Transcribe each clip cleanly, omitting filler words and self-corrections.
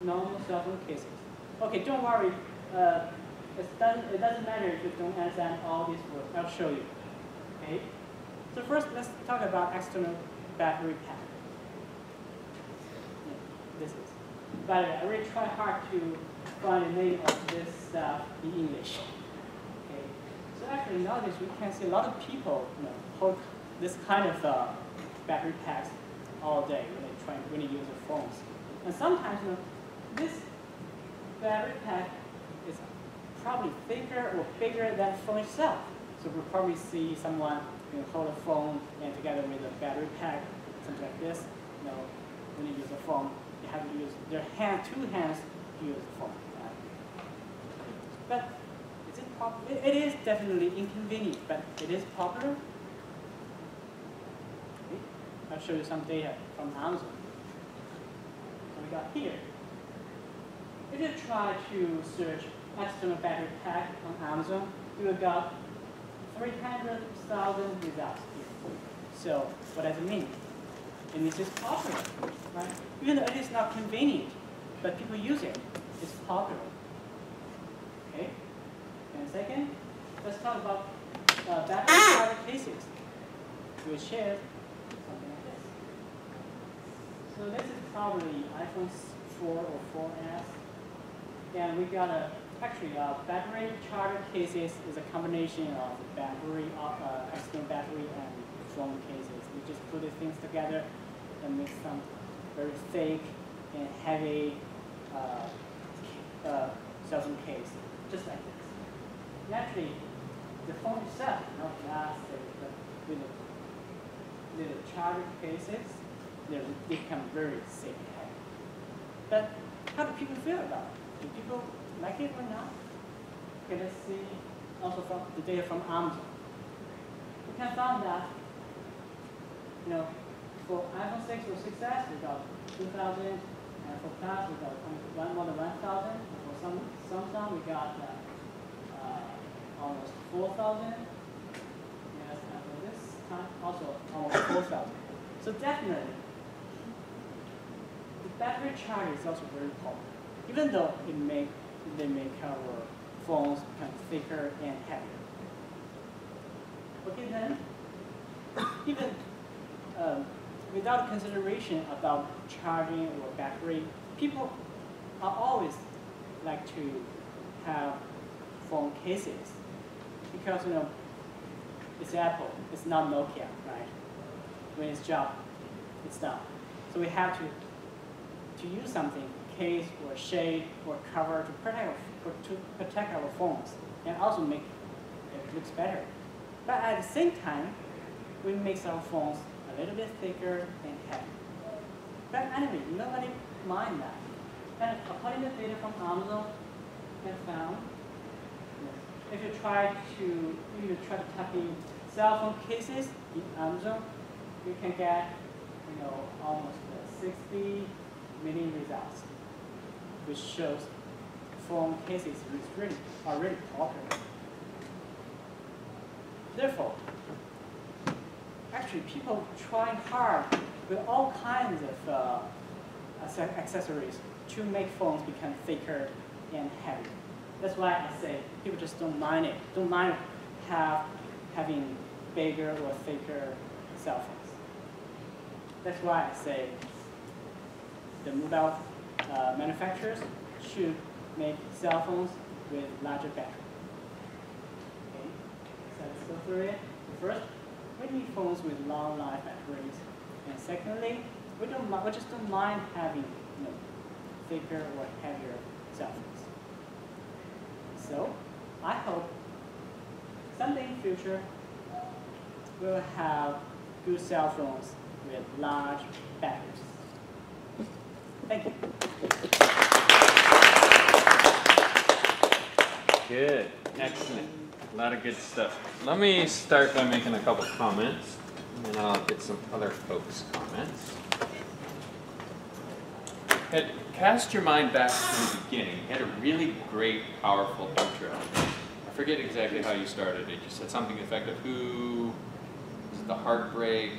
normal cell phone cases. Okay, don't worry. It doesn't matter if you don't understand all these words. I'll show you. Okay. So first, let's talk about external battery pack. Yeah, this is. By the way, I really try hard to find the name of this stuff in English. Okay. So actually nowadays we can see a lot of people hold this kind of battery packs all day when they use their phones. And sometimes this battery pack is probably thicker or bigger than the phone itself. So we'll probably see someone hold a phone and together with a battery pack, something like this. When you use a phone, you have to use their two hands to use the phone. But is it popular? It is definitely inconvenient, but it is popular. Okay. I'll show you some data from Amazon. So we got here. If you try to search external battery pack on Amazon, you will got 300,000 results here. So what does it mean? It means it's popular, right? Even though it is not convenient, but people use it. It's popular. Okay. And second, let's talk about battery charger cases. We'll share something like this. So this is probably iPhone 4 or 4S. And we got battery charger cases is a combination of battery, external battery and phone cases. We just put the things together and make some very thick and heavy cell phone case, just like this. And actually, the phone itself, not plastic, but with the little charger cases, they become very thick and heavy. But how do people feel about it? Do people like it or not? Okay, let's see also from the data from Amazon. We can find that, for iPhone 6 or 6S, we got 2,000, and for Plus, we got more than 1,000. And for Samsung, we got almost 4,000. Yes, and for this time, also almost 4,000. So definitely, the battery charger is also very popular. Even though they make our phones become thicker and heavier. Okay then, even without consideration about charging or battery, people are always like to have phone cases because it's Apple, it's not Nokia, right? When it's job, it's done. So we have to use something, case or shade or cover to protect our phones and also make it looks better. But at the same time, we make our phones a little bit thicker and heavy. But anyway, nobody mind that. And according to data from Amazon, I found if you try to type in cell phone cases in Amazon, you can get almost 60 million results, which shows phone cases are really popular. Therefore, actually people try hard with all kinds of accessories to make phones become thicker and heavier. That's why I say people just don't mind it. Don't mind having bigger or thicker cell phones. That's why I say the mobile manufacturers should make cell phones with larger battery. Okay, so let's go through it. First, we need phones with long life batteries, and secondly, we just don't mind having thicker or heavier cell phones. So, I hope someday in the future we'll have good cell phones with large batteries. Thank you. Good, excellent. A lot of good stuff. Let me start by making a couple comments, and then I'll get some other folks' comments. Cast your mind back to the beginning. You had a really great, powerful intro. I forget exactly how you started it. You said something effective. Who was the heartbreak?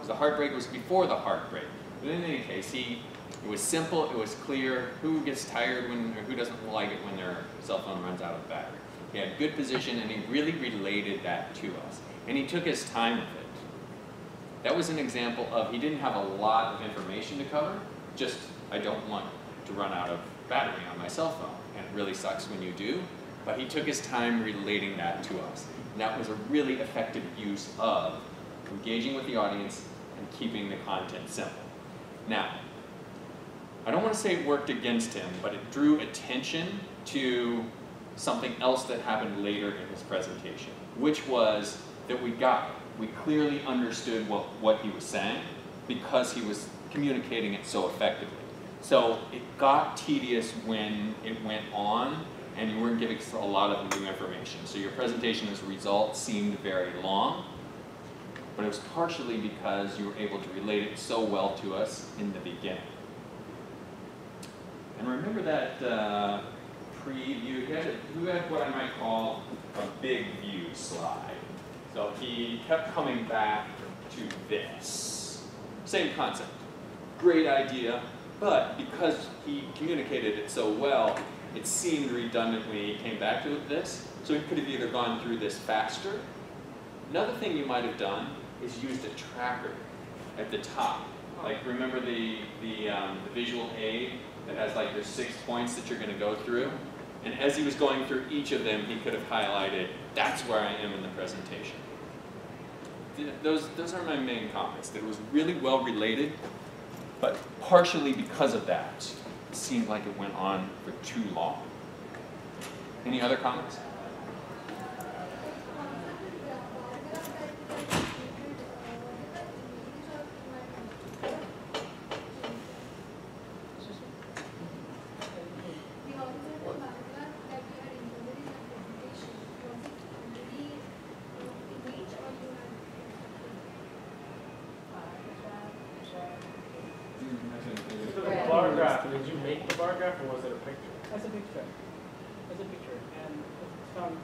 The heartbreak was before the heartbreak. But in any case, he It was simple, it was clear, who gets tired when, or who doesn't like it when their cell phone runs out of battery. He had good position and he really related that to us. And he took his time with it. That was an example of, he didn't have a lot of information to cover, just, I don't want to run out of battery on my cell phone. And it really sucks when you do, but he took his time relating that to us. And that was a really effective use of engaging with the audience and keeping the content simple. Now, I don't want to say it worked against him, but it drew attention to something else that happened later in his presentation, which was that we clearly understood what he was saying because he was communicating it so effectively. So it got tedious when it went on and you weren't giving a lot of new information. So your presentation as a result seemed very long, but it was partially because you were able to relate it so well to us in the beginning. And remember that preview, who had what I might call a big view slide. So he kept coming back to this. Same concept, great idea, but because he communicated it so well, it seemed redundant when he came back to this. So he could have either gone through this faster. Another thing you might have done is used a tracker at the top. Like remember the visual aid that has like your 6 points that you're going to go through? And as he was going through each of them, he could have highlighted, that's where I am in the presentation. Those are my main comments, that it was really well related, but partially because of that, it seemed like it went on for too long. Any other comments? Did you make the bar graph or was it a picture? That's a picture. That's a picture. And it's from,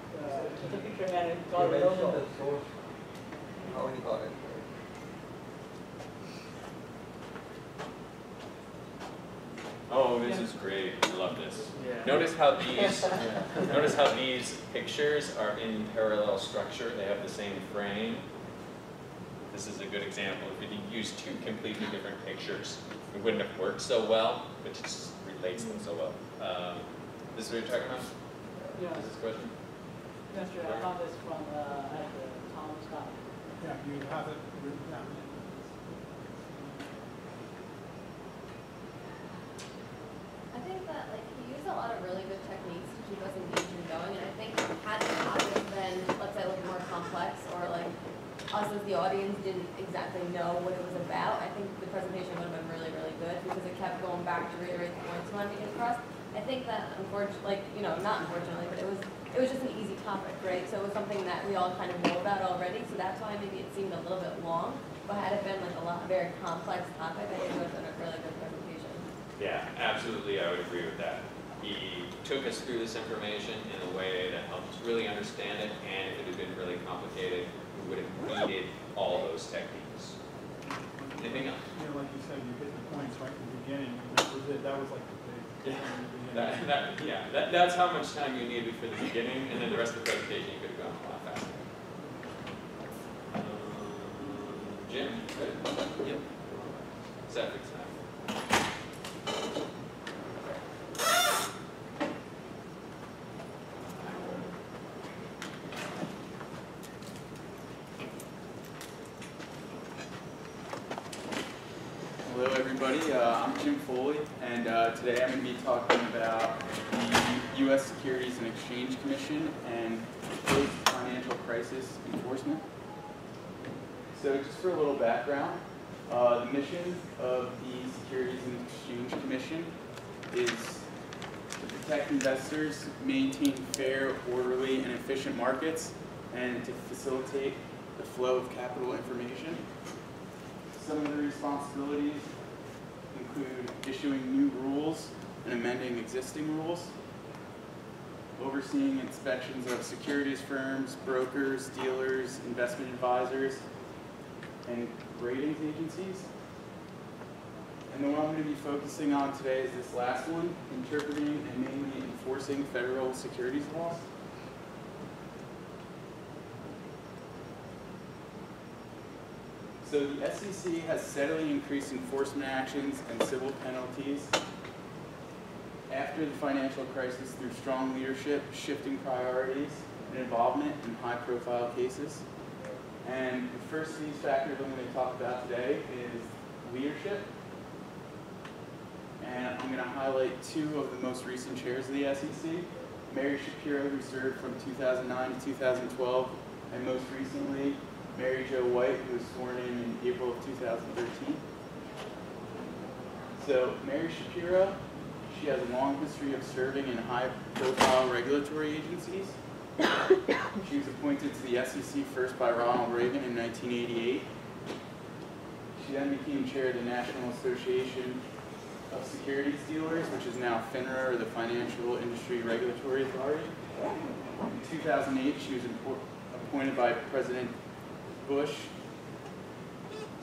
it's a picture and it's got a logo. The source, how he got it. Oh, this is great. I love this. Yeah. Notice how these pictures are in parallel structure. They have the same frame. This is a good example. If you use two completely different pictures, it wouldn't have worked so well, but it just relates them so well. This is what you're talking about? Yeah. Is this a question? That's true. I found this from Tom Scott. Yeah, you have it written down. I think that he used a lot of really good techniques to keep us engaged and going, and I think had the topic been, let's say, a little more complex, or us as the audience didn't exactly know what it was about, I think the presentation would have been really, really good because it kept going back to reiterate the points we wanted to get across. I think that unfortunately, not unfortunately, but it was just an easy topic, right? So it was something that we all kind of know about already, so that's why maybe it seemed a little bit long. But had it been a very complex topic, I think it would have been a really good presentation. Yeah, absolutely, I would agree with that. He took us through this information in a way that helped us really understand it, and if it had been really complicated, we would have needed all those techniques. Anything else? Yeah, like you said, you hit the points right in the beginning, and that was it. That was like the big thing in the beginning. That's how much time you needed for the beginning, and then the rest of the presentation you could have gone a lot faster. Jim, good? Yep. Septic time. Hello everybody, I'm Jim Foley, and today I'm going to be talking about the U.S. Securities and Exchange Commission and post-financial crisis enforcement. So just for a little background, the mission of the Securities and Exchange Commission is to protect investors, maintain fair, orderly, and efficient markets, and to facilitate the flow of capital information. Some of the responsibilities include issuing new rules and amending existing rules, overseeing inspections of securities firms, brokers, dealers, investment advisors, and ratings agencies, And the one I'm going to be focusing on today is this last one, interpreting and mainly enforcing federal securities laws. So the SEC has steadily increased enforcement actions and civil penalties after the financial crisis through strong leadership, shifting priorities, and involvement in high-profile cases. And the first of these factors I'm going to talk about today is leadership. And I'm going to highlight two of the most recent chairs of the SEC, Mary Shapiro, who served from 2009 to 2012, and most recently, Mary Jo White, who was sworn in April of 2013. So Mary Shapiro, she has a long history of serving in high-profile regulatory agencies. She was appointed to the SEC first by Ronald Reagan in 1988. She then became chair of the National Association of Securities Dealers, which is now FINRA, or the Financial Industry Regulatory Authority. In 2008, she was appointed by President Bush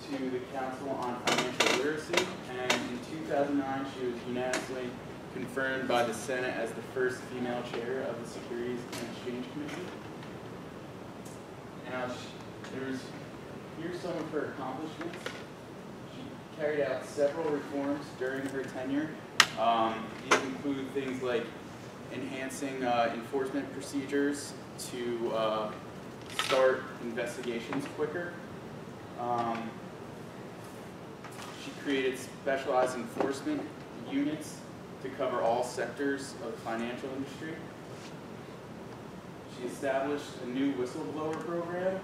to the Council on Financial Literacy, and in 2009 she was unanimously confirmed by the Senate as the first female chair of the Securities and Exchange Commission. Now, here's some of her accomplishments. She carried out several reforms during her tenure. These include things like enhancing enforcement procedures to start investigations quicker. She created specialized enforcement units to cover all sectors of the financial industry. She established a new whistleblower program,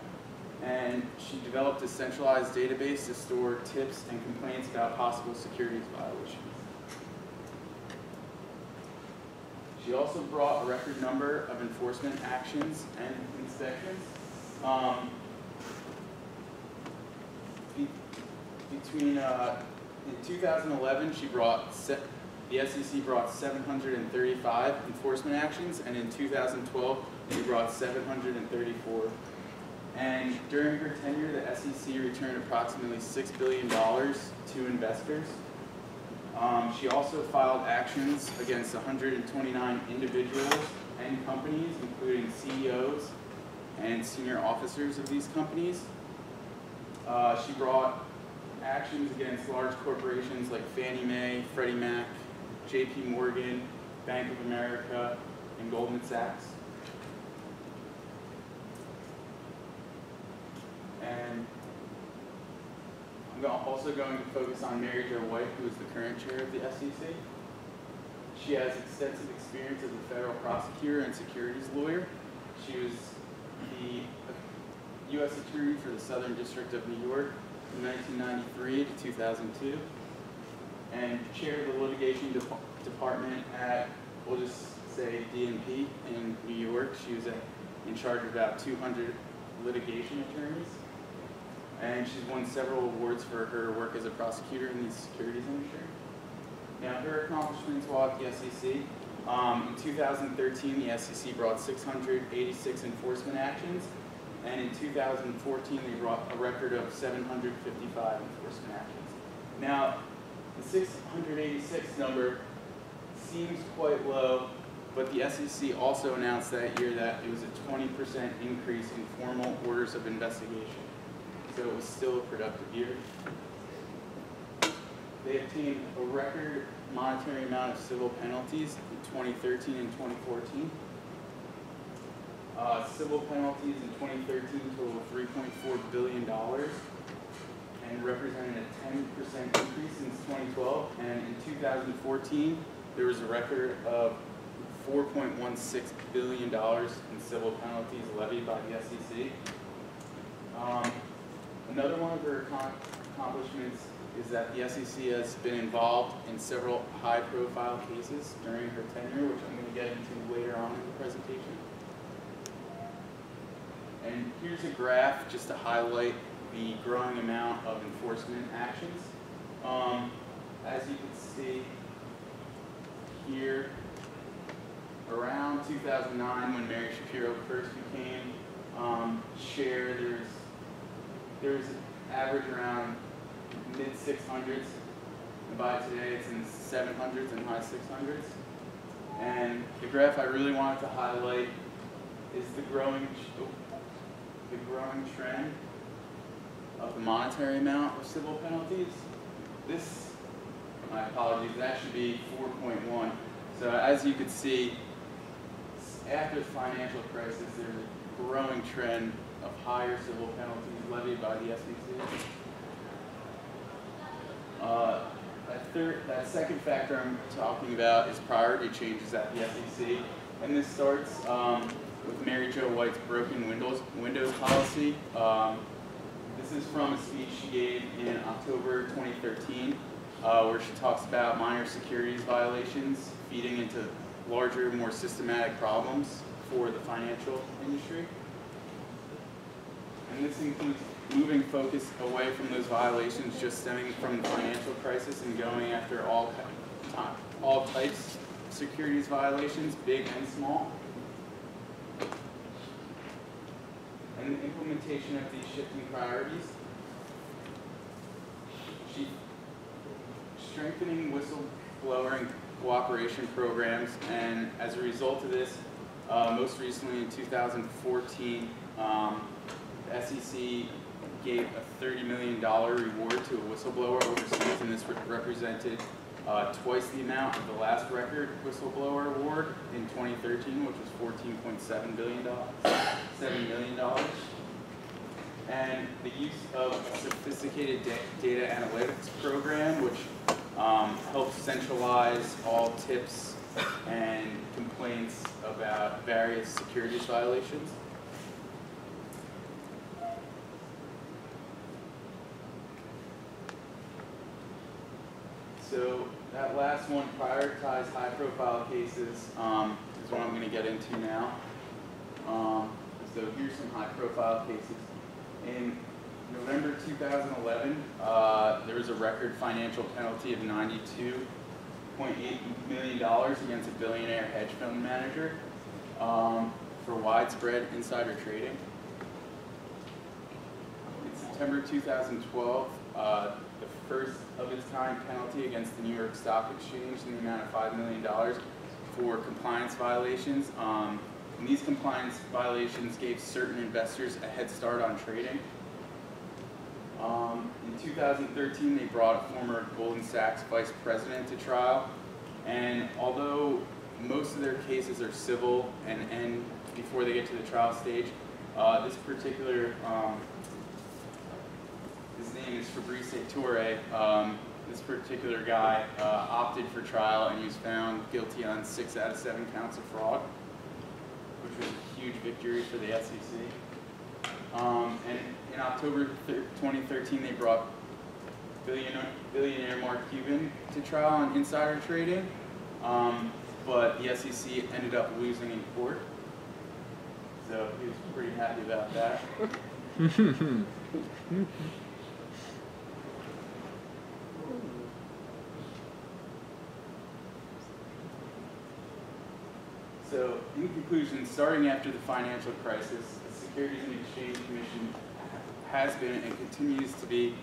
and she developed a centralized database to store tips and complaints about possible securities violations. She also brought a record number of enforcement actions and inspections. In 2011, the SEC brought 735 enforcement actions, and in 2012, they brought 734. And during her tenure, the SEC returned approximately $6 billion to investors. She also filed actions against 129 individuals and companies, including CEOs and senior officers of these companies. She brought actions against large corporations like Fannie Mae, Freddie Mac, JP Morgan, Bank of America, and Goldman Sachs. And I'm also going to focus on Mary Jo White, who is the current chair of the SEC. She has extensive experience as a federal prosecutor and securities lawyer. She was the U.S. Attorney for the Southern District of New York from 1993 to 2002, and chaired the litigation department at, we'll just say, DNP in New York. She was in charge of about 200 litigation attorneys, and she's won several awards for her work as a prosecutor in the securities industry. Now, her accomplishments while at the SEC. In 2013, the SEC brought 686 enforcement actions, and in 2014, they brought a record of 755 enforcement actions. Now, the 686 number seems quite low, but the SEC also announced that year that it was a 20% increase in formal orders of investigation. So it was still a productive year. They obtained a record monetary amount of civil penalties in 2013 and 2014. Civil penalties in 2013 totaled $3.4 billion and represented a 10% increase since 2012. And in 2014, there was a record of $4.16 billion in civil penalties levied by the SEC. Another one of her accomplishments is that the SEC has been involved in several high-profile cases during her tenure, which I'm going to get into later on in the presentation. And here's a graph just to highlight the growing amount of enforcement actions. As you can see here, around 2009, when Mary Shapiro first became chair, there was an average around mid-600s And by today, it's in 700s and high 600s. And the graph I really wanted to highlight is the growing trend of the monetary amount of civil penalties. This, my apologies, that should be 4.1. So as you can see, after the financial crisis, there's a growing trend of higher civil penalties levied by the SEC. That second factor I'm talking about is priority changes at the SEC. And this starts with Mary Jo White's broken windows policy. This is from a speech she gave in October 2013, where she talks about minor securities violations feeding into larger, more systematic problems for the financial industry. And this includes moving focus away from those violations just stemming from the financial crisis and going after all types of securities violations, big and small. And the implementation of these shifting priorities. Strengthening whistleblower and cooperation programs, and as a result of this, most recently in 2014, the SEC gave a $30 million reward to a whistleblower overseas, and this represented twice the amount of the last record whistleblower award in 2013, which was $14.7 billion, $7 million. And the use of a sophisticated data analytics program, which helps centralize all tips and complaints about various securities violations. So that last one, prioritize high-profile cases, is what I'm going to get into now. So here's some high-profile cases. In November 2011, there was a record financial penalty of $92.8 million against a billionaire hedge fund manager for widespread insider trading. In September 2012, the first of its kind penalty against the New York Stock Exchange in the amount of $5 million for compliance violations. And these compliance violations gave certain investors a head start on trading. In 2013, they brought a former Goldman Sachs vice president to trial. And although most of their cases are civil and end before they get to the trial stage, this particular, his name is Fabrice Touré. This particular guy opted for trial, and he was found guilty on 6 out of 7 counts of fraud, which was a huge victory for the SEC. And in October 2013, they brought billionaire Mark Cuban to trial on insider trading, but the SEC ended up losing in court. So he was pretty happy about that. So, in conclusion, starting after the financial crisis, the Securities and Exchange Commission has been and continues to be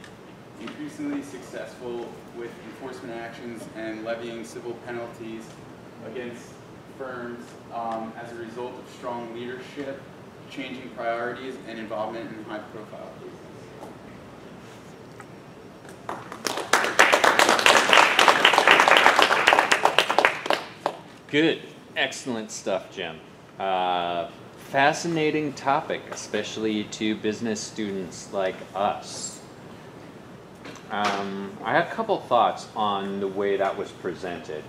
increasingly successful with enforcement actions and levying civil penalties against firms as a result of strong leadership, changing priorities, and involvement in high-profile cases. Good. Excellent stuff, Jim. Fascinating topic, especially to business students like us. I have a couple thoughts on the way that was presented.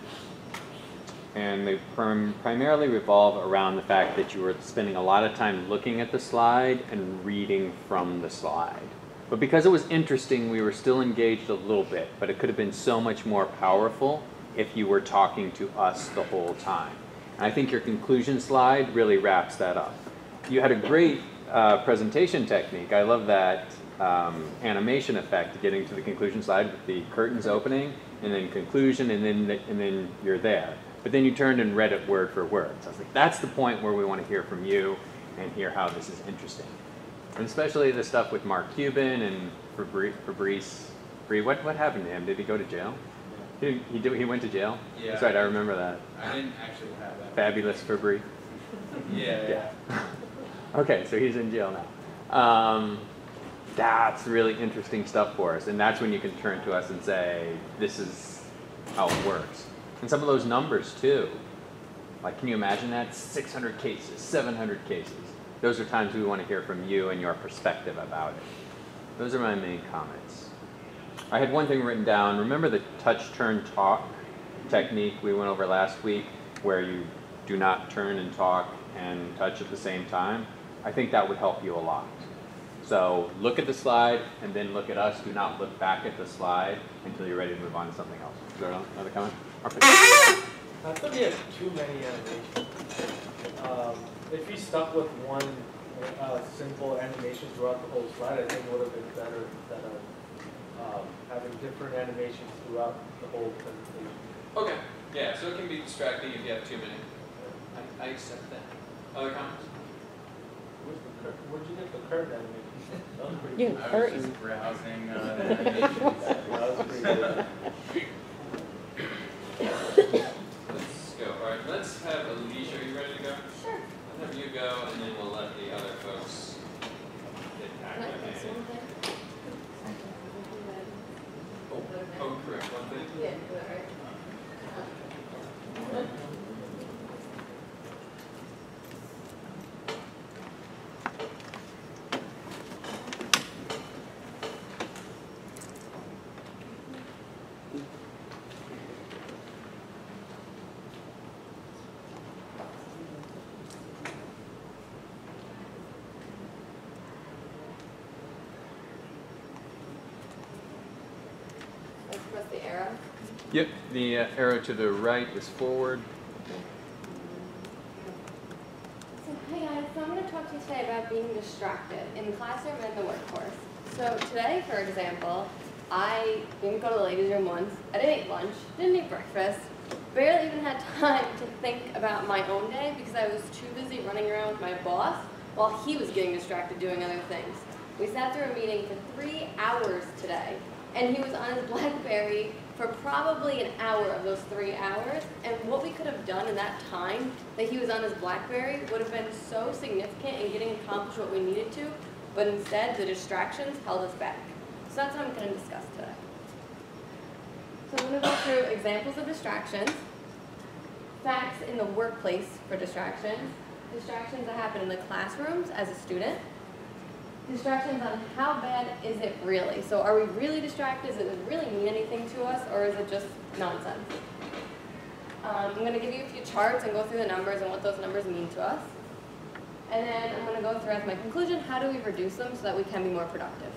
And they primarily revolve around the fact that you were spending a lot of time looking at the slide and reading from the slide. But because it was interesting, we were still engaged a little bit, but it could have been so much more powerful if you were talking to us the whole time. And I think your conclusion slide really wraps that up. You had a great presentation technique. I love that animation effect, getting to the conclusion slide with the curtains opening, and then conclusion, and then you're there. But then you turned and read it word for word. So I was like, that's the point where we want to hear from you and hear how this is interesting. And especially the stuff with Mark Cuban and Fabrice. What happened to him? Did he go to jail? He went to jail? Yeah. That's right, I remember that. I didn't actually have that. Fabulous Fabry. Yeah. Okay, so he's in jail now. That's really interesting stuff for us, and that's when you can turn to us and say, this is how it works. And some of those numbers too, like can you imagine that? 600 cases, 700 cases. Those are times we want to hear from you and your perspective about it. Those are my main comments. I had one thing written down. Remember the touch, turn, talk technique we went over last week, where you do not turn and talk and touch at the same time? I think that would help you a lot. So look at the slide and then look at us. Do not look back at the slide until you're ready to move on to something else. Is there another comment? Okay. I thought we had too many animations. If you stuck with one simple animation throughout the whole slide, I think it would have been better instead of having different animations throughout the whole presentation. Okay. Yeah, so it can be distracting if you have too many. I accept that. Other comments? Where'd you get the curtain animation? That was pretty You cool. I was just browsing the animations. That was pretty good. Let's go. All right, let's have Alicia. Are you ready to go? Sure. I'll have you go, and then we'll let the other folks get back Can I with fix it. one thing? Oh, correct. One thing. Yeah, do that right. Let's press the arrow. Yep, the arrow to the right is forward. So, hey guys, so I'm going to talk to you today about being distracted in the classroom and the workforce. So today, for example, I didn't go to the ladies' room once, I didn't eat lunch, didn't eat breakfast, barely even had time to think about my own day because I was too busy running around with my boss while he was getting distracted doing other things. We sat through a meeting for 3 hours today, and he was on his BlackBerry for probably an hour of those 3 hours, and what we could have done in that time that he was on his BlackBerry would have been so significant in getting accomplished what we needed to, but instead the distractions held us back. So that's what I'm going to discuss today. So I'm going to go through examples of distractions, facts in the workplace for distractions, distractions that happen in the classrooms as a student, distractions on how bad is it really? So are we really distracted? Does it really mean anything to us, or is it just nonsense? I'm going to give you a few charts and go through the numbers and what those numbers mean to us. And then I'm going to go through as my conclusion, how do we reduce them so that we can be more productive?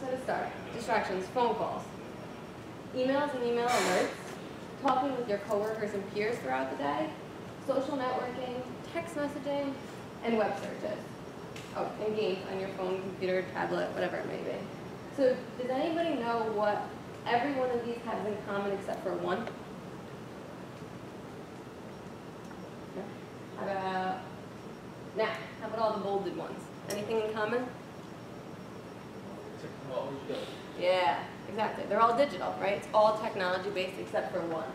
So to start, distractions, phone calls, emails and email alerts, talking with your coworkers and peers throughout the day, social networking, text messaging, and web searches. Oh, and games on your phone, computer, tablet, whatever it may be. So does anybody know what every one of these has in common except for one? No? How about, now, how about all the bolded ones? Anything in common? Yeah, exactly. They're all digital, right? It's all technology based except for one.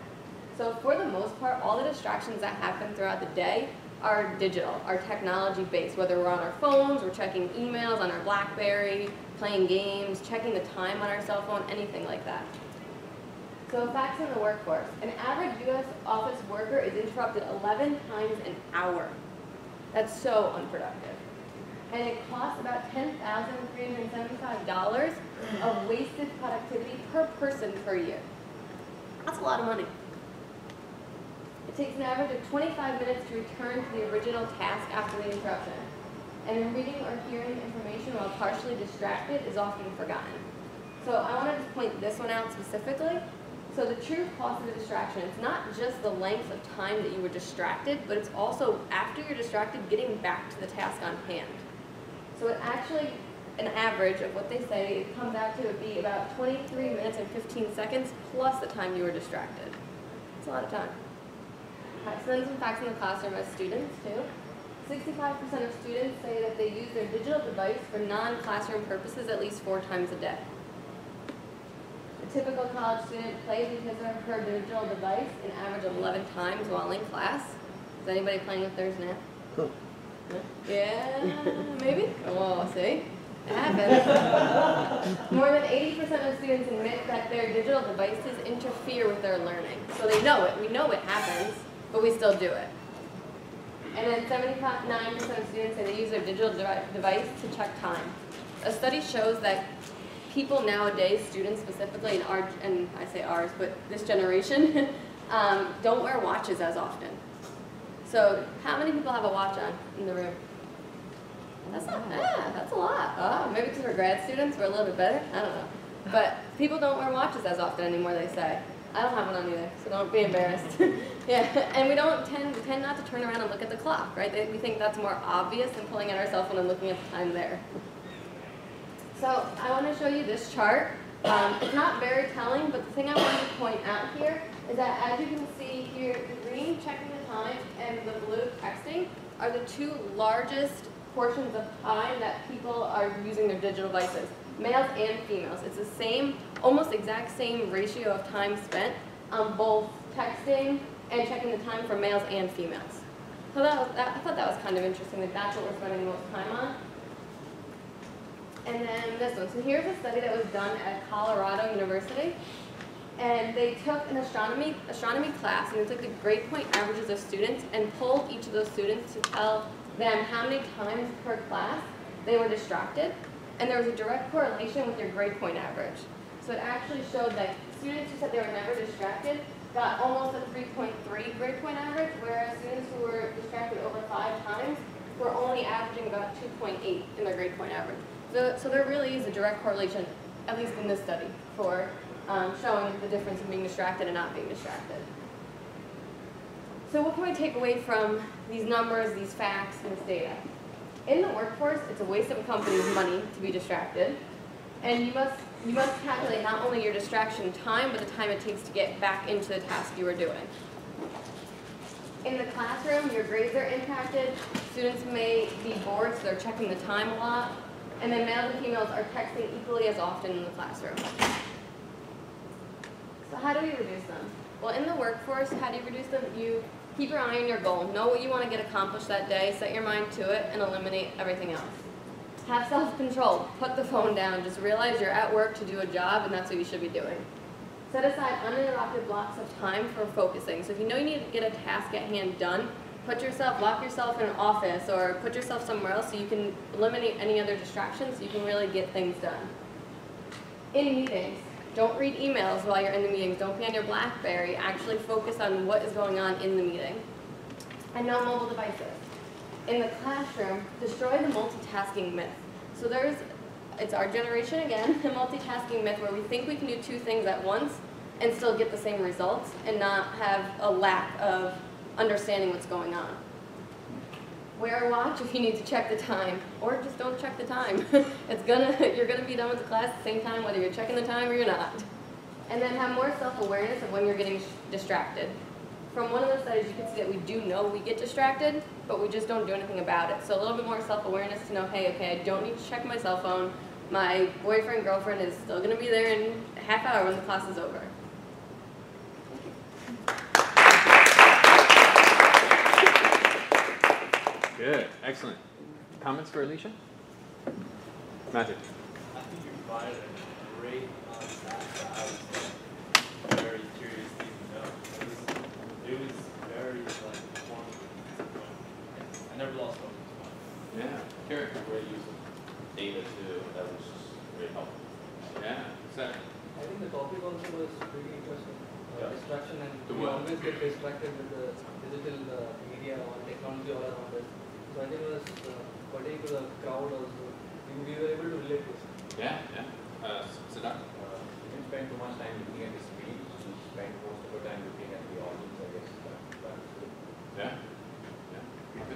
So for the most part, all the distractions that happen throughout the day are digital, are technology based, whether we're on our phones, we're checking emails on our BlackBerry, playing games, checking the time on our cell phone, anything like that. So facts in the workforce. An average U.S. office worker is interrupted 11 times an hour. That's so unproductive. And it costs about $10,375 of wasted productivity per person per year. That's a lot of money. It takes an average of 25 minutes to return to the original task after the interruption. And reading or hearing information while partially distracted is often forgotten. So I want to just point this one out specifically. So the true cost of a distraction, it's not just the length of time that you were distracted, but it's also after you're distracted, getting back to the task on hand. So it actually, an average of what they say, it comes out to be about 23 minutes and 15 seconds plus the time you were distracted. It's a lot of time. Okay, so then some facts in the classroom as students too. 65% of students say that they use their digital device for non-classroom purposes at least 4 times a day. typical college student plays his or her digital device an average of 11 times while in class. Is anybody playing with theirs now? Huh. Yeah, maybe? Oh, see? It happens. More than 80% of students admit that their digital devices interfere with their learning. So they know it. We know it happens, but we still do it. And then 79% of students say they use their digital device to check time. A study shows that people nowadays, students specifically, and I say ours, but this generation, don't wear watches as often. So how many people have a watch on in the room? That's not, that's a lot. Oh, maybe because we're grad students, we're a little bit better. I don't know. But people don't wear watches as often anymore, they say. I don't have one on either, so don't be embarrassed. Yeah, and we don't tend not to turn around and look at the clock, right? We think that's more obvious than pulling out our cell phone and looking at the time there. So I want to show you this chart. It's not very telling, but the thing I wanted to point out here is that as you can see here, the green checking the time and the blue texting are the two largest portions of time that people are using their digital devices, males and females. It's the same, almost exact same ratio of time spent on both texting and checking the time for males and females. So I thought that was kind of interesting, that that's what we're spending the most time on. And then this one. So here's a study that was done at Colorado University. And they took an astronomy class, and they took the grade point averages of students and polled each of those students to tell them how many times per class they were distracted. And there was a direct correlation with their grade point average. So it actually showed that students who said they were never distracted got almost a 3.3 grade point average, whereas students who were distracted over 5 times were only averaging about 2.8 in their grade point average. So there really is a direct correlation, at least in this study, for showing the difference in being distracted and not being distracted. So what can we take away from these numbers, these facts, and this data? In the workforce, it's a waste of a company's money to be distracted. And you must calculate not only your distraction time, but the time it takes to get back into the task you were doing. In the classroom, your grades are impacted. Students may be bored, so they're checking the time a lot. And then males and females are texting equally as often in the classroom. So how do we reduce them? Well, in the workforce, how do you reduce them? You keep your eye on your goal. Know what you want to get accomplished that day, set your mind to it, and eliminate everything else. Have self-control. Put the phone down. Just realize you're at work to do a job, and that's what you should be doing. Set aside uninterrupted blocks of time for focusing. So if you know you need to get a task at hand done, lock yourself in an office or put yourself somewhere else so you can eliminate any other distractions so you can really get things done. In meetings, don't read emails while you're in the meetings. Don't be on your BlackBerry. Actually focus on what is going on in the meeting. And no mobile devices. In the classroom, destroy the multitasking myth. So it's our generation again, the multitasking myth where we think we can do 2 things at once and still get the same results and not have a lack of understanding what's going on. Wear a watch if you need to check the time, or just don't check the time. You're gonna be done with the class at the same time whether you're checking the time or you're not. And then have more self-awareness of when you're getting distracted. From one of the studies you can see that we do know we get distracted, but we just don't do anything about it. So a little bit more self-awareness to know, hey, okay, I don't need to check my cell phone. My boyfriend, girlfriend is still gonna be there in a half hour when the class is over. Good, excellent. Comments for Alicia? Matthew? I think you provided a great stat that I was very curious to even know. It was very informative. I never lost focus. Yeah. Sure. Great use of data too. That was just very helpful. Yeah. So, I think the topic also was pretty interesting. Distraction, and The we what? always get distracted with the digital media or technology all around us. So I think it was pertaining to the crowd also. We were able to relate to it. yeah. Siddharth? You didn't spend too much time looking at the screen. You spent most of your time looking at the audience, I guess. That's good. Yeah.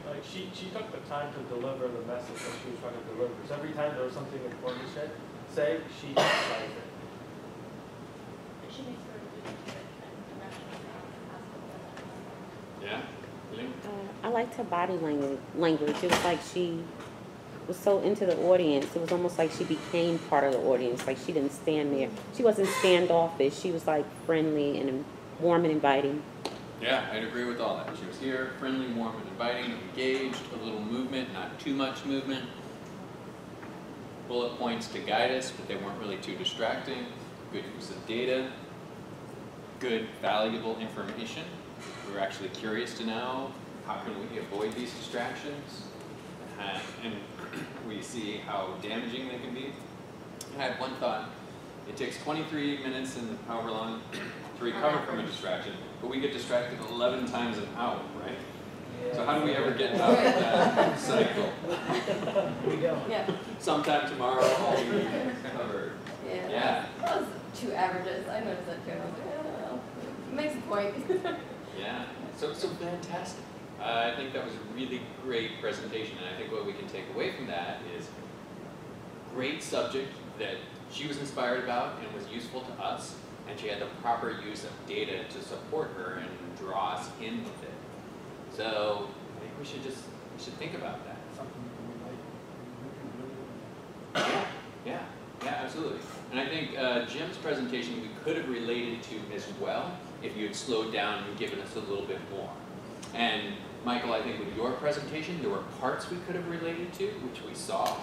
Like she took the time to deliver the message that she was trying to deliver. So every time there was something important to say, she emphasized it. She makes her Yeah. Ling? I liked her body language. It was like she was so into the audience. It was almost like she became part of the audience. Like she didn't stand there. She wasn't standoffish. She was like friendly and warm and inviting. Yeah, I'd agree with all that. She was here, friendly, warm, and inviting, engaged, a little movement, not too much movement. Bullet points to guide us, but they weren't really too distracting. Good use of data. Good, valuable information. We were actually curious to know how can we avoid these distractions, and we see how damaging they can be. I had one thought. It takes 23 minutes and however long to recover from a distraction, but we get distracted 11 times an hour, right? So how do we ever get out of that cycle? We don't. Yeah. Sometime tomorrow I'll be covered. Yeah. Yeah. That was 2 averages. I noticed that too. I was like, I don't know. It makes a point. Yeah, so fantastic. I think that was a really great presentation, and I think what we can take away from that is great subject that she was inspired about and was useful to us, and she had the proper use of data to support her and draw us in with it. So I think we should think about that. Something we can really. Yeah, absolutely. And I think Jim's presentation we could have related to as well if you had slowed down and given us a little bit more. And Michael, I think with your presentation, there were parts we could have related to, which we saw.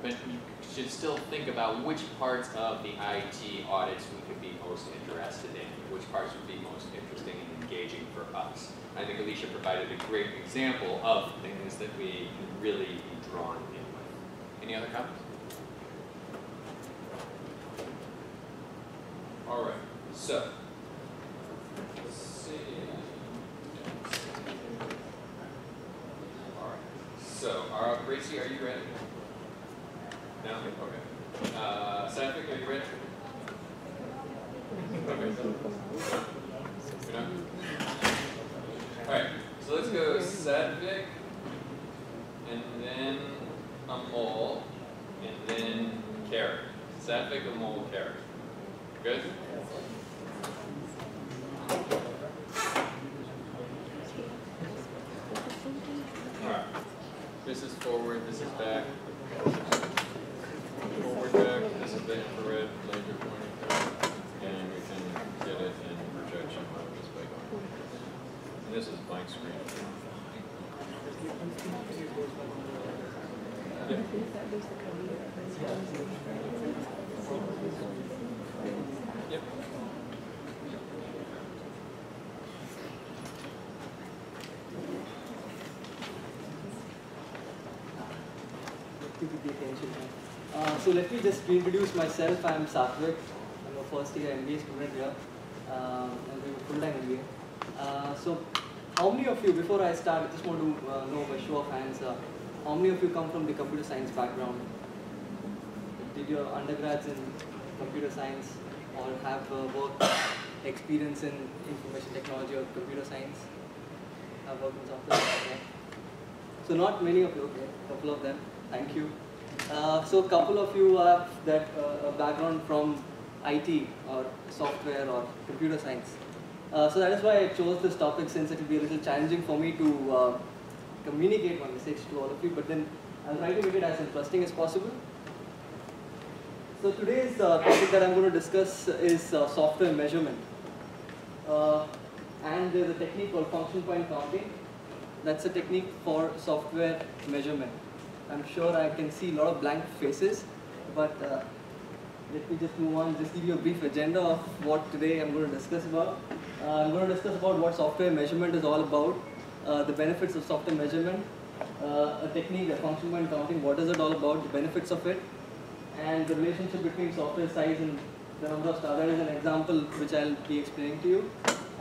But you should still think about which parts of the IT audits we could be most interested in, which parts would be most interesting and engaging for us. I think Alicia provided a great example of things that we can really be drawn in with. Any other comments? All right, so let's see. All right, so Gracie, are you ready? No? Okay. Sadvik, are you ready? Okay. You're done? All right, so let's go Sadvik, and then Amol, and then Karen. Sadvik, Amol, Karen. Good? Alright. This is forward, this is back. Forward, back, this is the infrared laser pointing. And we can get it in projection mode just by going. And this is blank screen. Yeah. Yep. So let me just reintroduce myself. I am Satvik. I'm a first year MBA student here. I'm doing a full-time MBA. So how many of you, before I start, I just want to know by show of hands, how many of you come from the computer science background? Did your undergrads in computer science or have work experience in information technology or computer science? Have worked in software? Okay. So not many of you, okay, a couple of them, thank you. So a couple of you have that background from IT or software or computer science. So that is why I chose this topic, since it will be a little challenging for me to communicate my message to all of you, but then I'll try to make it as interesting as possible. So today's topic that I'm going to discuss is software measurement. And there's a technique called function point counting. That's a technique for software measurement. I'm sure I can see a lot of blank faces, but let me just move on, just give you a brief agenda of what today I'm going to discuss about. I'm going to discuss about what software measurement is all about, the benefits of software measurement, a technique, a function point counting, what is it all about, the benefits of it, and the relationship between software size and the number of stars. That is an example which I'll be explaining to you,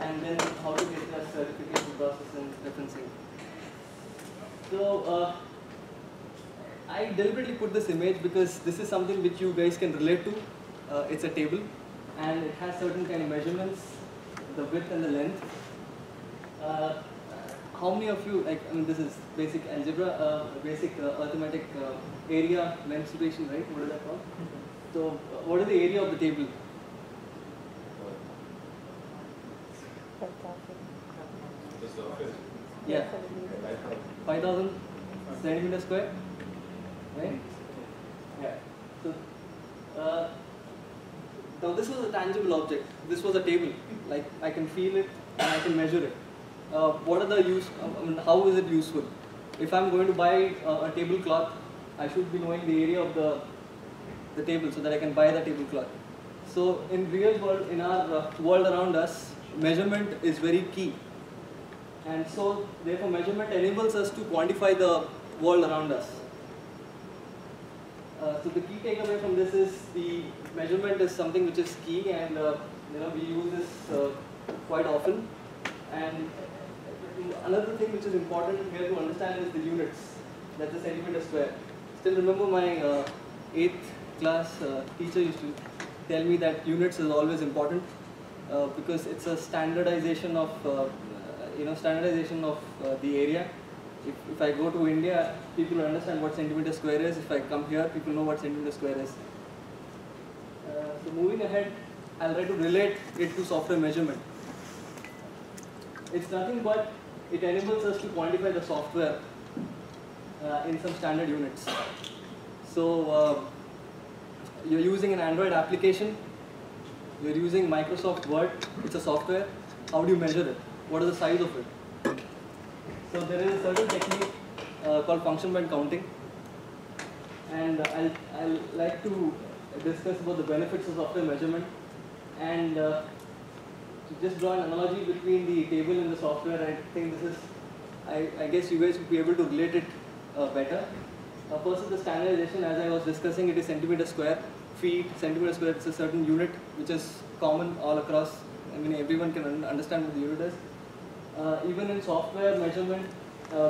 and then how to get that certification process and referencing. So I deliberately put this image because this is something which you guys can relate to. It's a table, and it has certain kind of measurements, the width and the length. How many of you, like, I mean, this is basic algebra, basic arithmetic area mensuration, right? What is that called? So, what is the area of the table? 5,000. This is the office. Yeah. 5,000 centimeter square, right? Yeah. So now this was a tangible object. This was a table. Like I can feel it and I can measure it. What are the use? How is it useful? If I'm going to buy a tablecloth, I should be knowing the area of the table so that I can buy the tablecloth. So in real world, in our world around us, measurement is very key. And so therefore measurement enables us to quantify the world around us. So the key takeaway from this is the measurement is something which is key, and we use this quite often. And another thing which is important here to understand is the units. That's the centimeter square. Still remember my 8th class teacher used to tell me that units is always important because it's a standardization of the area. If I go to India, people will understand what centimeter square is. If I come here, people know what centimeter square is. So moving ahead, I'll try to relate it to software measurement. It's nothing but it enables us to quantify the software in some standard units. So you're using an Android application, you're using Microsoft Word, it's a software. How do you measure it? What is the size of it? So there is a certain technique called function point counting, and I'll like to discuss about the benefits of software measurement, and to just draw an analogy between the table and the software. I think this is, I guess you guys will be able to relate it better. First is the standardization. As I was discussing, it is centimeter square, feet, centimeter square. It's a certain unit which is common all across. I mean, everyone can understand what the unit is. Even in software measurement,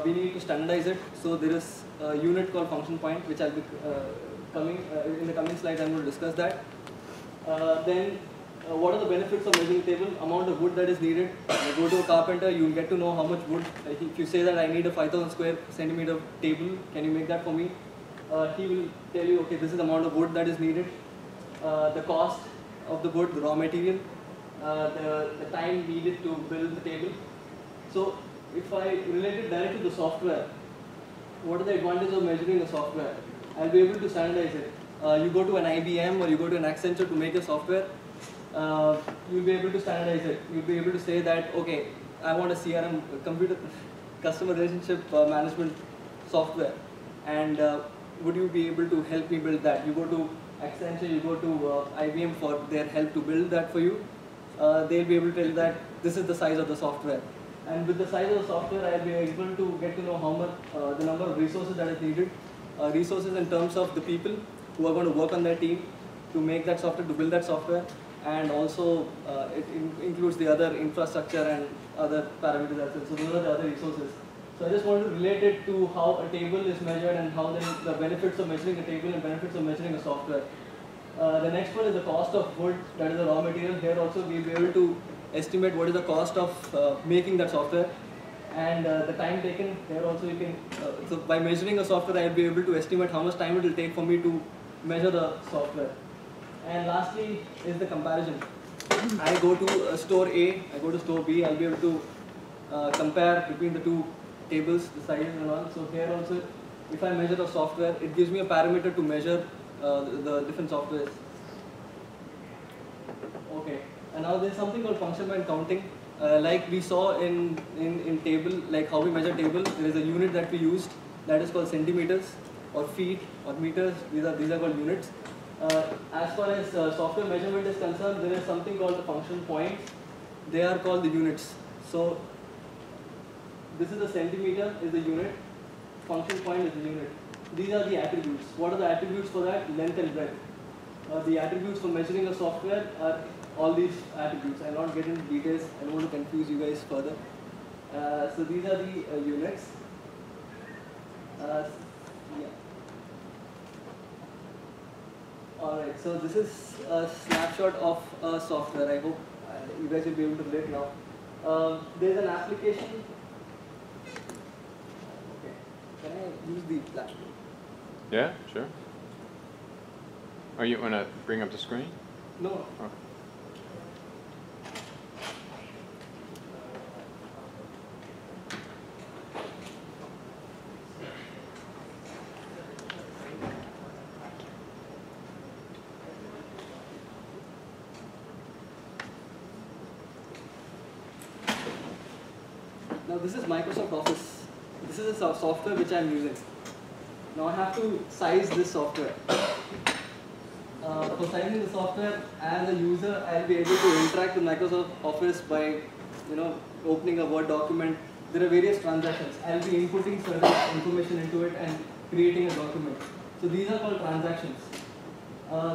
we need to standardize it. So there is a unit called function point, which I'll be coming in the coming slides. I'm going to discuss that. Then, what are the benefits of measuring table? Amount of wood that is needed. You go to a carpenter, you get to know how much wood. If you say that I need a 5,000 square centimeter table, can you make that for me? He will tell you, okay, this is the amount of wood that is needed. The cost of the wood, the raw material, the time needed to build the table. So if I relate it directly to the software, what are the advantages of measuring the software? I'll be able to standardize it. You go to an IBM or you go to an Accenture to make a software, you'll be able to standardize it. You'll be able to say that, okay, I want a CRM, computer customer relationship management software, and would you be able to help me build that? You go to Accenture, you go to IBM for their help to build that for you. They'll be able to tell you that this is the size of the software. And with the size of the software, I'll be able to get to know how much, the number of resources that is needed. Resources in terms of the people who are going to work on their team to make that software, to build that software. And also, it includes the other infrastructure and other parameters as well. So those are the other resources. So I just want to relate it to how a table is measured and how the benefits of measuring a table and benefits of measuring a software. The next one is the cost of wood, that is the raw material. Here also we'll be able to estimate what is the cost of making that software, and the time taken. Here also you can, so by measuring a software, I'll be able to estimate how much time it will take for me to measure the software. And lastly is the comparison. I go to store A, I go to store B, I'll be able to compare between the two tables, the sizes and all. So here also, if I measure a software, it gives me a parameter to measure the different softwares. Okay. And now there's something called function point counting. Like we saw in table, like how we measure table, there is a unit that we used that is called centimeters or feet or meters. These are called units. As far as software measurement is concerned, there is something called the function points. They are called the units. So this is the centimeter is the unit, function point is the unit. These are the attributes. What are the attributes for that? Length and breadth. The attributes for measuring a software are all these attributes. I'll not get into details. I don't want to confuse you guys further. So these are the units. Yeah. Alright, so this is a snapshot of a software. I hope you guys will be able to relate now. There's an application. Okay. Can I use the laptop? Yeah, sure. Are you want to bring up the screen? No. Okay. Now this is Microsoft Office. This is a software which I'm using. Now I have to size this software. For sizing the software, as a user, I'll be able to interact with Microsoft Office by, opening a Word document. There are various transactions. I'll be inputting certain information into it and creating a document. So these are called transactions.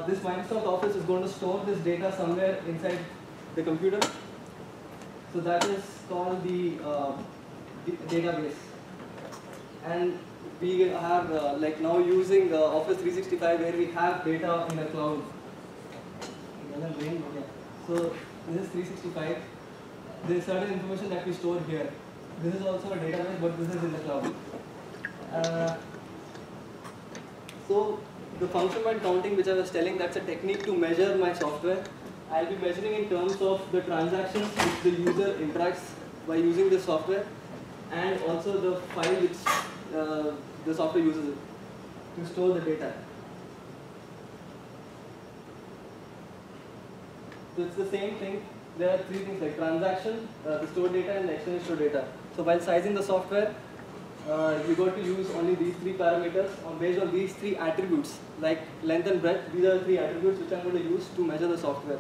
This Microsoft Office is going to store this data somewhere inside the computer. So that is called the database. And we are now using Office 365 where we have data in the cloud. It doesn't rain, but yeah. So this is 365. There is certain information that we store here. This is also a database, but this is in the cloud. So the function point counting, which I was telling, that's a technique to measure my software. I'll be measuring in terms of the transactions which the user interacts by using this software, and also the file which the software uses it to store the data. So it's the same thing. There are three things like transaction, the stored data, and the external stored data. So while sizing the software, you got to use only these three parameters based on these three attributes, like length and breadth. These are the three attributes which I'm going to use to measure the software.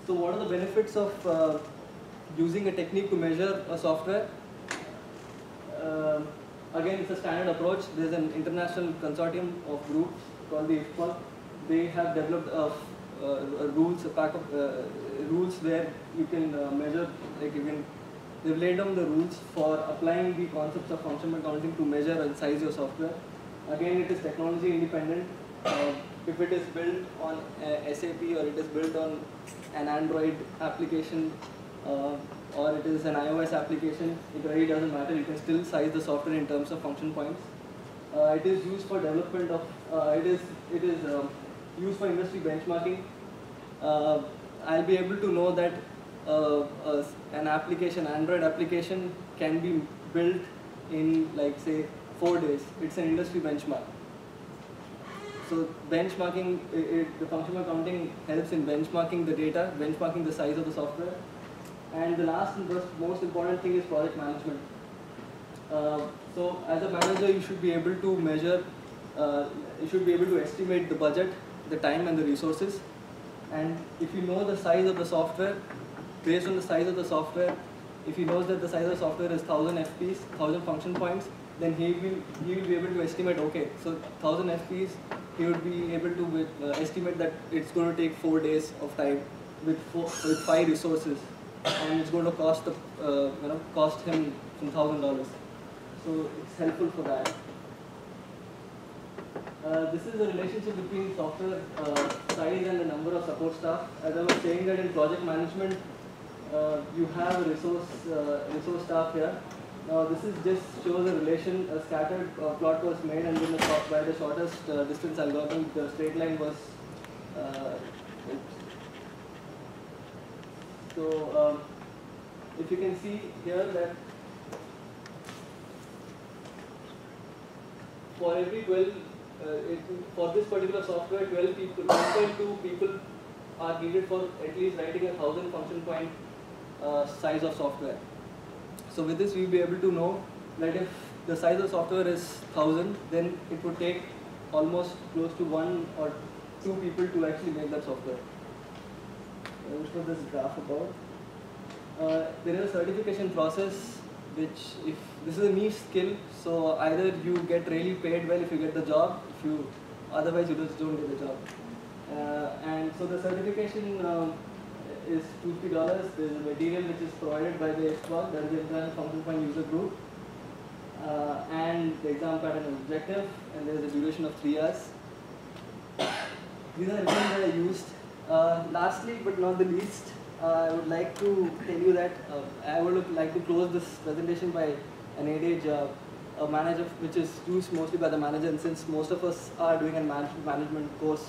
So what are the benefits of using a technique to measure a software? Again, it's a standard approach. There's an international consortium of groups called the IFPOL. They have developed a pack of rules where you can measure, they've laid down the rules for applying the concepts of function point counting to measure and size your software. Again, it is technology independent. If it is built on SAP or it is built on an Android application or it is an iOS application, it really doesn't matter. You can still size the software in terms of function points. It is used for development of, it is used for industry benchmarking. I'll be able to know that an application, Android application, can be built in say 4 days. It's an industry benchmark. So benchmarking, the function point counting helps in benchmarking the data, benchmarking the size of the software. And the last and most important thing is project management. So as a manager, you should be able to measure, you should be able to estimate the budget, the time and the resources. And if you know the size of the software, based on the size of the software, if he knows that the size of the software is 1000 FPs, 1000 function points, then he will be able to estimate, okay, so 1000 FPs, he would be able to estimate that it's going to take 4 days of time with 5 resources, and it's going to cost cost him some $1,000. So it's helpful for that. This is the relationship between software size and the number of support staff. As I was saying that in project management, you have a resource staff here. Now this is just shows a relation. A scattered plot was made, and then by the shortest distance algorithm, the straight line was. So if you can see here that for every 12, for this particular software, 12 people, 1.2 people are needed for at least writing 1000 function point size of software. So with this, we'll be able to know that if the size of the software is 1000, then it would take almost close to 1 or 2 people to actually make that software. Which was this graph about. There is a certification process which, if this is a niche skill, so either you get really paid well if you get the job, otherwise you just don't get the job. And so the certification is $2-3. There is a material which is provided by the expert, that is the International Function Point User Group, and the exam pattern and objective, and there is a duration of 3 hours. These are everything that I used. Lastly, but not the least, I would like to tell you that I would like to close this presentation by an adage, a manager, which is used mostly by the manager, and since most of us are doing a management course,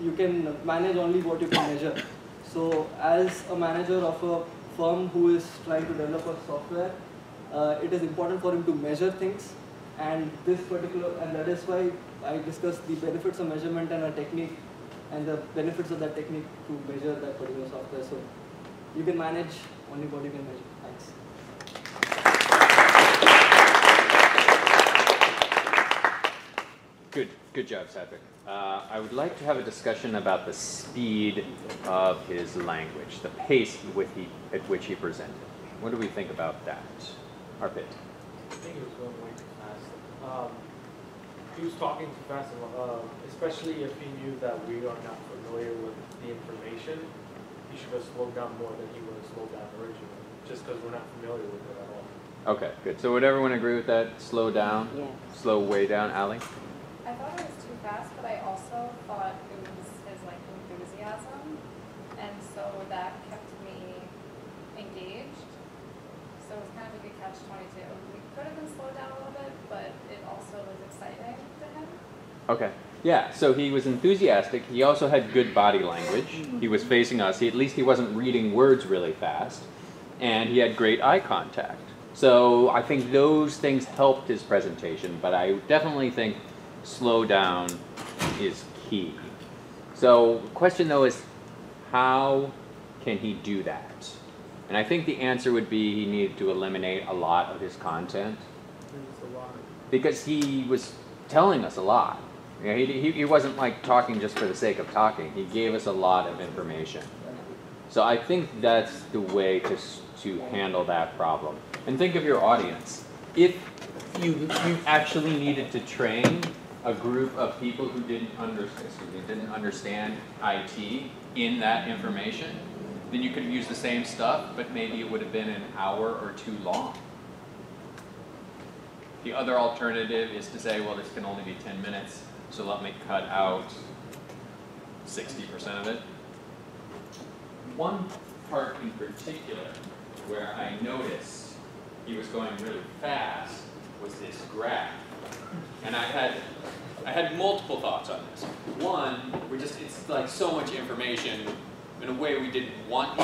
you can manage only what you can measure. So as a manager of a firm who is trying to develop a software, it is important for him to measure things, and that is why I discussed the benefits of measurement and a technique, and the benefits of that technique to measure that particular software. So you can manage only what you can measure. Thanks. Good job, Cedric. I would like to have a discussion about the speed of his language, the pace at which he presented. What do we think about that? Arpit. I think he was going way too fast. He was talking too fast, especially if he knew that we are not familiar with the information. He should have slowed down more than he would have slowed down originally, just because we're not familiar with it at all. Okay, good. So would everyone agree with that? Slow down? Yeah. Slow way down. Ali? I thought it was too fast, but I also thought it was his like enthusiasm, and so that kept me engaged. So it was kind of a good catch-22. We could have been slowed down a little bit, but it also was exciting to him. Okay. Yeah, so he was enthusiastic. He also had good body language. He was facing us. At least he wasn't reading words really fast. And he had great eye contact. So I think those things helped his presentation, but I definitely think slow down is key. So the question though is, how can he do that? And I think the answer would be he needed to eliminate a lot of his content. Because he was telling us a lot. You know, he wasn't like talking just for the sake of talking. He gave us a lot of information. So I think that's the way to handle that problem. And think of your audience. If you actually needed to train a group of people who didn't understand IT in that information, then you could have used the same stuff, but maybe it would have been an hour or two long. The other alternative is to say, well, this can only be 10 minutes, so let me cut out 60% of it. One part in particular where I noticed he was going really fast was this graph. And I had multiple thoughts on this. One, it's like so much information. In a way, we didn't want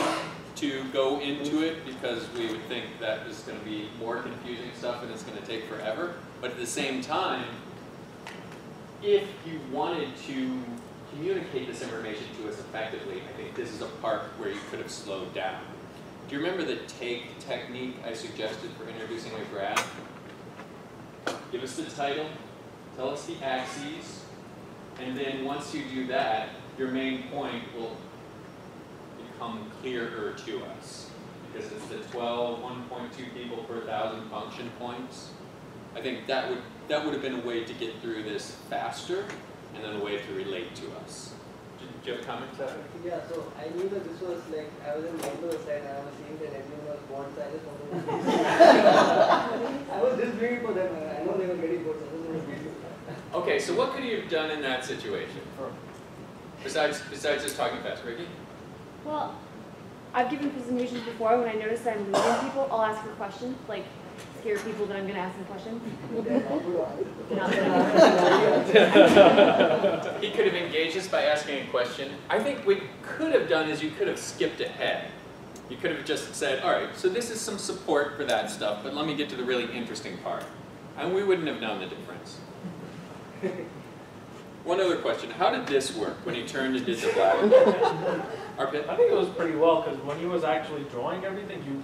to go into it because we would think that is going to be more confusing stuff and it's going to take forever. But at the same time, if you wanted to communicate this information to us effectively, I think this is a part where you could have slowed down. Do you remember the take technique I suggested for introducing a graph? Give us the title, tell us the axes, and then once you do that, your main point will become clearer to us. Because it's the 1.2 people per 1,000 function points. I think that would have been a way to get through this faster, and then a way to relate to us. Do you have a comment, Stefan? Yeah, so I knew that this was like, I was in Windows side and I was seeing that everyone was bored, so I just wanted to I was just waiting for them, I know they were getting bored, so I was just waiting. Okay, so what could you have done in that situation? Besides just talking fast, Ricky? Well, I've given presentations before. When I notice that I'm losing people, I'll ask a question, like scare people that I'm going to ask them a question. He could have engaged us by asking a question. I think what you could have done is you could have skipped ahead. You could have just said, all right, so this is some support for that stuff, but let me get to the really interesting part. And we wouldn't have known the difference. One other question. How did this work when he turned and did the black? Arpit? I think it was pretty well, because when he was actually drawing everything, you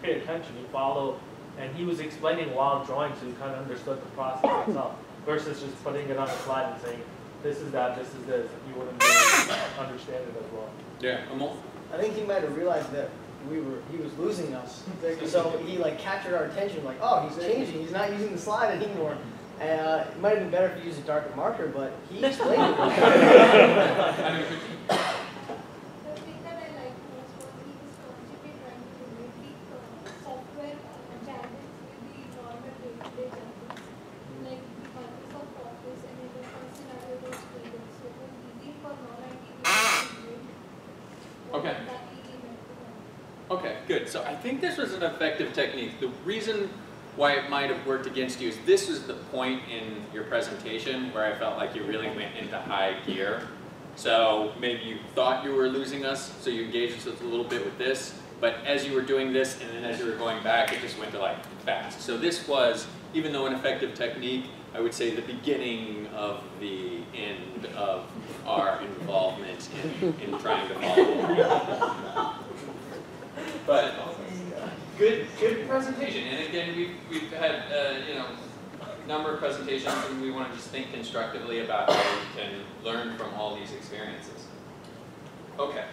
pay attention, you follow, and he was explaining while drawing, so you kind of understood the process itself, versus just putting it on a slide and saying, this is that, this is this, and you wouldn't really understand it as well. Yeah, Amol? I think he might have realized that he was losing us, so he like captured our attention, like, oh, he's changing, he's not using the slide anymore. And it might have been better if you used a darker marker, but he explained it. The thing that I liked most was he was constantly trying to relate the software challenges with the normal day-to-day challenges, like the Microsoft Office and the first scenario was created. So it was easy for non-IT people to read Okay. that easy meant to them. Okay, good. So I think this was an effective technique. The reason why it might have worked against you is this was the point in your presentation where I felt like you really went into high gear. So maybe you thought you were losing us, so you engaged us a little bit with this, but as you were doing this and then as you were going back, it just went to like fast. So this was, even though an effective technique, I would say the beginning of the end of our involvement in trying to follow. But good presentation. And again, we've had a number of presentations, and we want to just think constructively about how we can learn from all these experiences. Okay,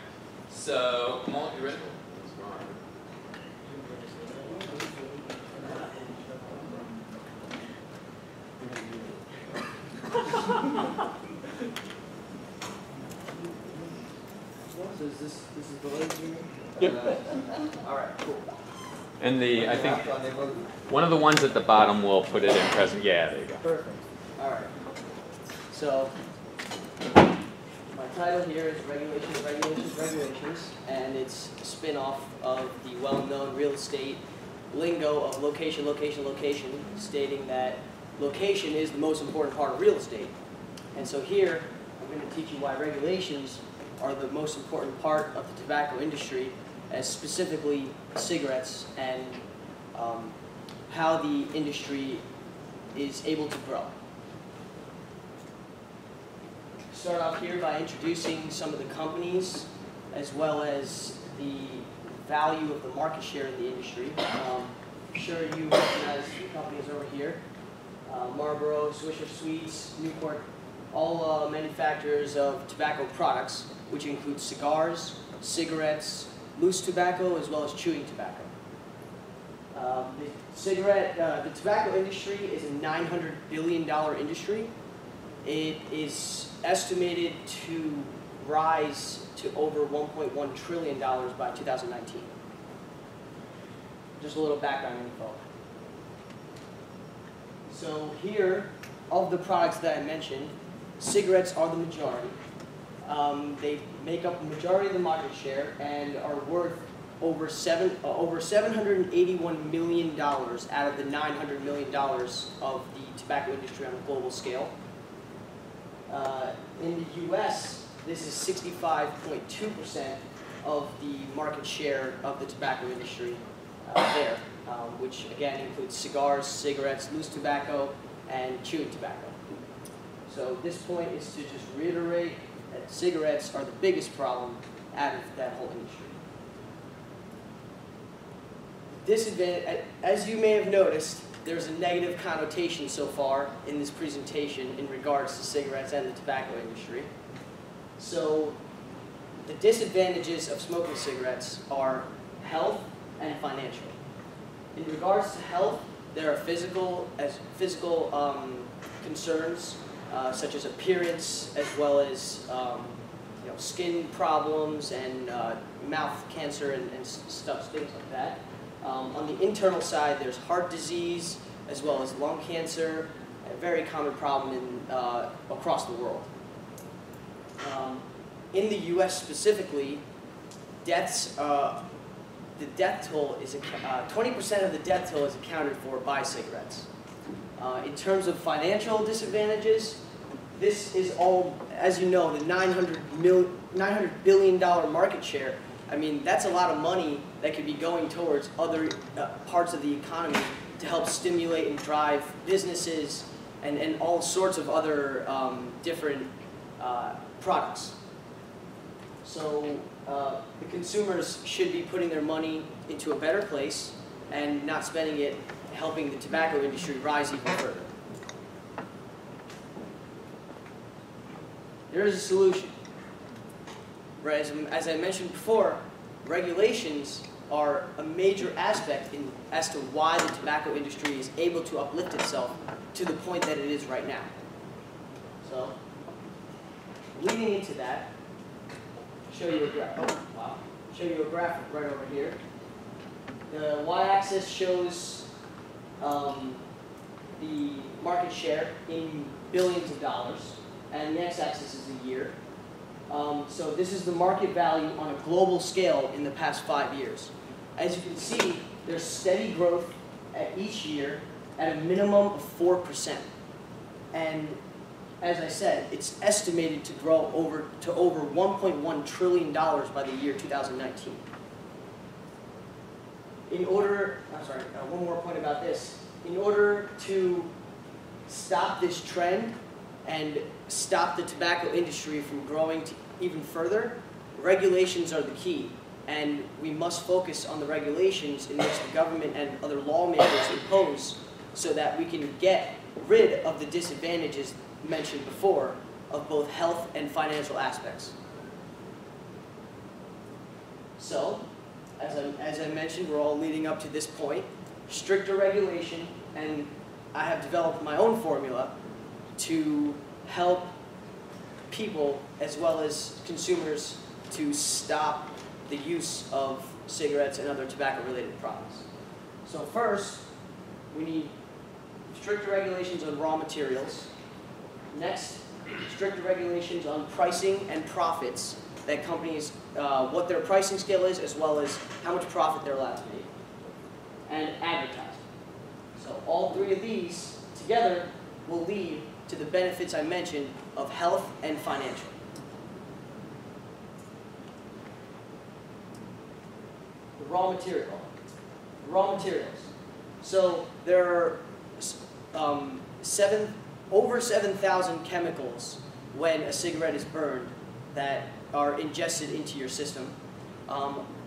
so Molly, you ready? So is this is the link here? Yep. All right, cool. And I think one of the ones at the bottom will put it in present. Yeah, there you go. Perfect. All right. So my title here is Regulations, Regulations, Regulations, and it's a spin-off of the well-known real estate lingo of location, location, location, stating that location is the most important part of real estate. And so here, I'm going to teach you why regulations are the most important part of the tobacco industry, as specifically cigarettes, and how the industry is able to grow. Start off here by introducing some of the companies, as well as the value of the market share in the industry. I'm sure you recognize the companies over here. Marlboro, Swisher Sweets, Newport, all manufacturers of tobacco products, which include cigars, cigarettes, loose tobacco, as well as chewing tobacco. The tobacco industry is a $900 billion industry. It is estimated to rise to over $1.1 trillion by 2019. Just a little background info. So here, of the products that I mentioned, cigarettes are the majority. They make up the majority of the market share and are worth over $781 million out of the $900 million of the tobacco industry on a global scale. In the U.S., this is 65.2% of the market share of the tobacco industry there, which again includes cigars, cigarettes, loose tobacco, and chewing tobacco. So this point is to just reiterate that cigarettes are the biggest problem out of that whole industry. Disadvantage, as you may have noticed, there's a negative connotation so far in this presentation in regards to cigarettes and the tobacco industry. So the disadvantages of smoking cigarettes are health and financial. In regards to health, there are physical concerns, such as appearance, as well as skin problems and mouth cancer and things like that. On the internal side, there's heart disease, as well as lung cancer, a very common problem across the world. In the U.S. specifically, deaths, the death toll is 20% of the death toll is accounted for by cigarettes. In terms of financial disadvantages, this is all, as you know, the $900 billion market share. I mean, that's a lot of money that could be going towards other parts of the economy to help stimulate and drive businesses and all sorts of other different products. So the consumers should be putting their money into a better place and not spending it helping the tobacco industry rise even further. There is a solution. As I mentioned before, regulations are a major aspect as to why the tobacco industry is able to uplift itself to the point that it is right now. So, leading into that, show you a graphic right over here. The y-axis shows the market share in billions of dollars, and the x-axis is the year. So this is the market value on a global scale in the past 5 years. As you can see, there's steady growth at each year at a minimum of 4%. And as I said, it's estimated to grow to over $1.1 trillion by the year 2019. One more point about this. In order to stop this trend and stop the tobacco industry from growing even further, regulations are the key. and we must focus on the regulations in which the government and other lawmakers impose so that we can get rid of the disadvantages mentioned before of both health and financial aspects. So, as I mentioned, we're all leading up to this point, stricter regulation, and I have developed my own formula to help people as well as consumers to stop the use of cigarettes and other tobacco-related products. So first, we need stricter regulations on raw materials. Next, stricter regulations on pricing and profits that companies, what their pricing scale is, as well as how much profit they're allowed to make. And advertising. So all three of these together will lead to the benefits I mentioned of health and financial. The raw material. Raw materials. So there are over 7,000 chemicals when a cigarette is burned that are ingested into your system.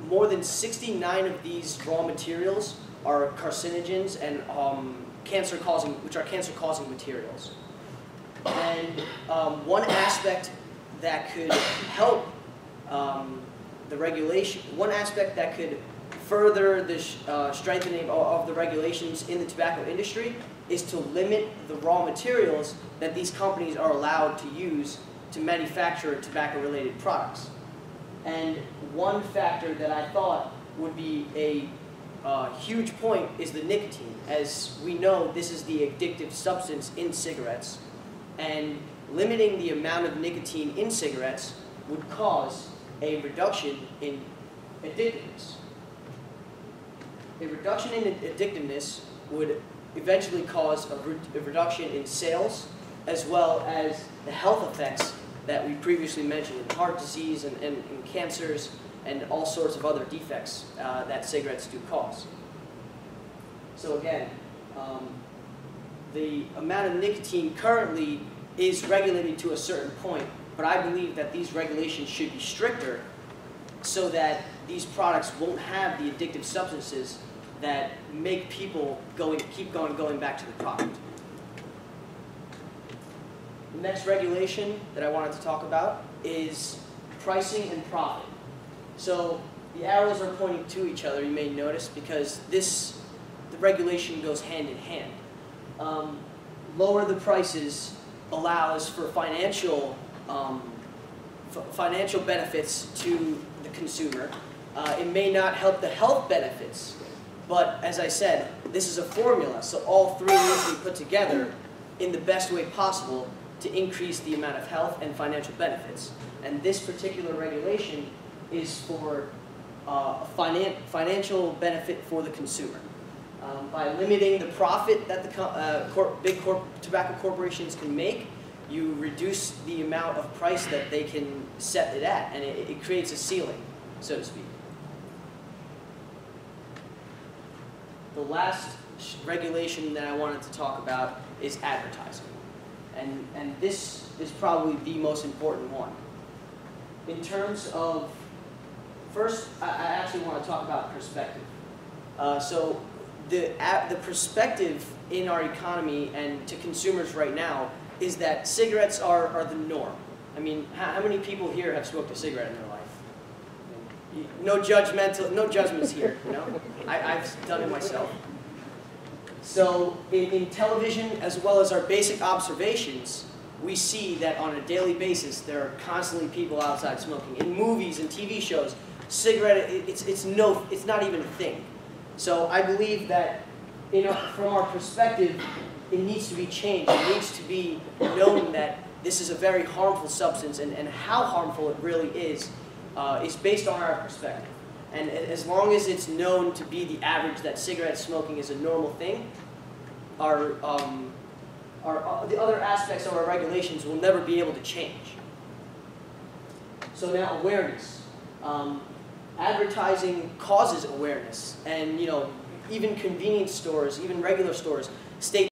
More than 69 of these raw materials are carcinogens and which are cancer-causing materials. And one aspect that could help the regulation, one aspect that could further the strengthening of the regulations in the tobacco industry is to limit the raw materials that these companies are allowed to use to manufacture tobacco-related products. And one factor that I thought would be a huge point is the nicotine. As we know, this is the addictive substance in cigarettes, and limiting the amount of nicotine in cigarettes would cause a reduction in addictiveness. A reduction in addictiveness would eventually cause a reduction in sales, as well as the health effects that we previously mentioned in heart disease and cancers and all sorts of other defects that cigarettes do cause. So again, the amount of nicotine currently is regulated to a certain point, but I believe that these regulations should be stricter so that these products won't have the addictive substances that make people keep going back to the product. The next regulation that I wanted to talk about is pricing and profit. So the arrows are pointing to each other, you may notice, because the regulation goes hand in hand. Lower the prices allows for financial benefits to the consumer. It may not help the health benefits, but as I said, this is a formula, so all three need to be put together in the best way possible to increase the amount of health and financial benefits. And this particular regulation is for a financial benefit for the consumer. By limiting the profit that the big tobacco corporations can make, you reduce the amount of price that they can set it at, and it creates a ceiling, so to speak. The last regulation that I wanted to talk about is advertising. And this is probably the most important one. In terms of, first, I actually want to talk about perspective. So the perspective in our economy and to consumers right now is that cigarettes are the norm. I mean, how many people here have smoked a cigarette in their life? No judgments here, you know? I've done it myself. So in television, as well as our basic observations, we see that on a daily basis there are constantly people outside smoking. In movies and TV shows, cigarette, it's not even a thing. So I believe that from our perspective, it needs to be changed. It needs to be known that this is a very harmful substance, and how harmful it really is based on our perspective. And as long as it's known to be the average that cigarette smoking is a normal thing, the other aspects of our regulations will never be able to change. So now awareness. Advertising causes awareness, and even convenience stores, even regular stores, state